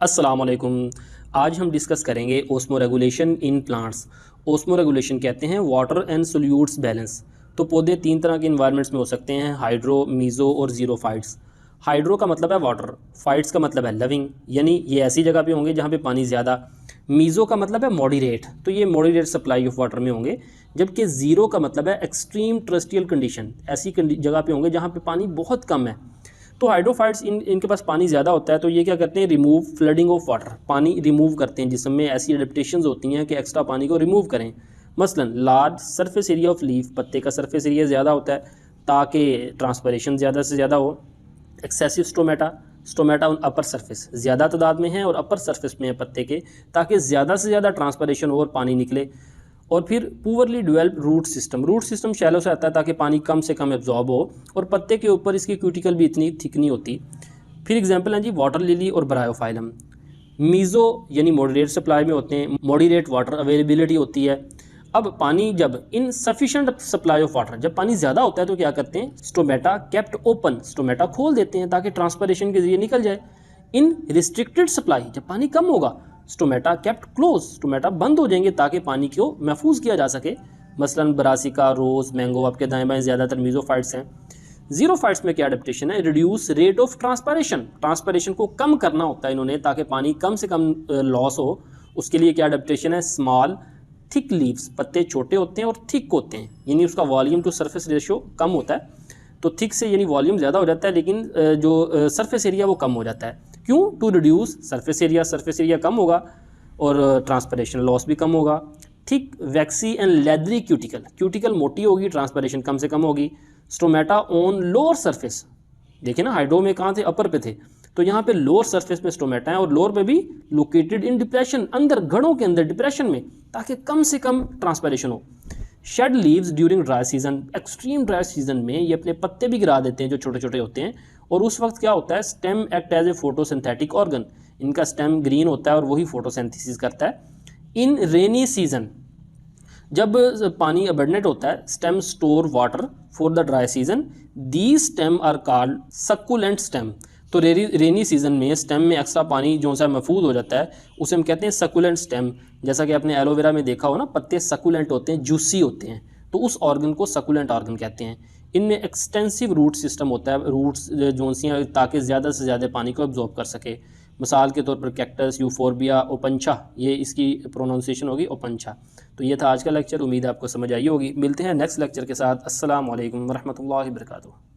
अस्सलाम वालेकुम। आज हम डिस्कस करेंगे osmo regulation in plants. Osmo regulation कहते हैं वाटर एंड सोल्यूट्स बैलेंस। तो पौधे तीन तरह के इन्वायरमेंट्स में हो सकते हैं, हाइड्रो, मीज़ो और ज़ीरो फाइट्स। हाइड्रो का मतलब है वाटर, फाइट्स का मतलब है लविंग, यानी ये ऐसी जगह पे होंगे जहाँ पे पानी ज़्यादा। मीज़ो का मतलब है मॉडरेट, तो ये मॉडरेट सप्लाई ऑफ वाटर में होंगे। जबकि ज़ीरो का मतलब है एक्सट्रीम टेरेस्ट्रियल कंडीशन, ऐसी जगह पे होंगे जहाँ पे पानी बहुत कम है। तो हाइड्रोफाइट्स इनके पास पानी ज़्यादा होता है, तो ये क्या करते हैं, रिमूव फ्लडिंग ऑफ वाटर, पानी रिमूव करते हैं। जिसमें ऐसी एडेप्टेशंस होती हैं कि एक्स्ट्रा पानी को रिमूव करें। मसलन large surface area of leaf, पत्ते का सरफेस एरिया ज़्यादा होता है ताकि ट्रांसपरेशन ज़्यादा से ज़्यादा हो। एक्सेसिव स्टोमेटा, स्टोमेटा उन अपर सरफेस ज़्यादा तादाद में है और अपर सरफेस में है पत्ते के, ताकि ज़्यादा से ज़्यादा ट्रांसपरेशन हो और पानी निकले। और फिर poorly developed root system, root system shallow से आता है ताकि पानी कम से कम एब्जॉर्ब हो, और पत्ते के ऊपर इसकी क्यूटिकल भी इतनी थिक नहीं होती। फिर एग्जांपल है जी वाटर लिली और ब्रायोफाइलम। मीज़ो यानी मॉडरेट सप्लाई में होते हैं, मॉडरेट वाटर अवेलेबिलिटी होती है। अब पानी जब इन सफिशेंट सप्लाई ऑफ वाटर, जब पानी ज़्यादा होता है तो क्या करते हैं, स्टोमेटा केप्ट ओपन, स्टोमेटा खोल देते हैं ताकि ट्रांसपरेशन के जरिए निकल जाए। इन रिस्ट्रिक्टेड सप्लाई, जब पानी कम होगा, स्टोमेटा केप्ट क्लोज, स्टोमेटा बंद हो जाएंगे ताकि पानी को महफूज किया जा सके। मसलन ब्रासिका, रोज़, मैंगो, आपके दाएं बाएं ज़्यादातर मीज़ोफाइट्स हैं। जीरो फाइट्स में क्या अडेप्टेशन है, reduce rate of transpiration, transpiration को कम करना होता है इन्होंने ताकि पानी कम से कम लॉस हो। उसके लिए क्या अडेप्टेशन है, स्मॉल थिक लीव्स, पत्ते छोटे होते हैं और थिक होते हैं, यानी उसका वॉल्यूम टू सरफेस रेशियो कम होता है। तो थिक से यानी वॉल्यूम ज़्यादा हो जाता है, लेकिन जो सरफेस एरिया वो कम हो जाता है। क्यों, to reduce surface area, surface area कम होगा और ट्रांसपरेशन लॉस भी कम होगा। Thick waxy and leathery cuticle, cuticle मोटी होगी, ट्रांसपरेशन कम से कम होगी। स्टोमेटा ऑन लोअर सरफेस, देखिए ना हाइड्रो में कहाँ थे, अपर पे थे, तो यहाँ पे लोअर सरफेस में स्टोमेटा है और लोअर पे भी लोकेटेड इन डिप्रेशन, अंदर घड़ों के अंदर डिप्रेशन में, ताकि कम से कम ट्रांसपरेशन हो। Shed leaves during dry season, extreme dry season में ये अपने पत्ते भी गिरा देते हैं जो छोटे छोटे होते हैं, और उस वक्त क्या होता है, stem act as a photosynthetic organ, इनका स्टेम ग्रीन होता है और वही फोटोसिंथेसिस करता है। इन रेनी सीजन, जब पानी अबंडेंट होता है, stem store water for the dry season, the stem are called succulent stem. तो रेनी सीजन में स्टेम में एक्स्ट्रा पानी जो सा महफूज हो जाता है उसे हम कहते हैं सक्कुलेंट स्टेम। जैसा कि आपने एलोवेरा में देखा हो ना, पत्ते सक्कुलेंट होते हैं, जूसी होते हैं, तो उस ऑर्गन को सक्कुलेंट ऑर्गन कहते हैं। इनमें एक्सटेंसिव रूट सिस्टम होता है, रूट्स जोंसियाँ, ताकि ज़्यादा से ज़्यादा पानी को एब्जॉर्ब कर सके। मिसाल के तौर पर कैक्टस, यूफोरबिया, ओपंचा, ये इसकी प्रोनाउंसिएशन होगी ओपंचा। तो ये था आज का लेक्चर, उम्मीद है आपको समझ आई होगी। मिलते हैं नेक्स्ट लेक्चर के साथ। अस्सलाम वालेकुम रहमतुल्लाहि व बरकातुहू।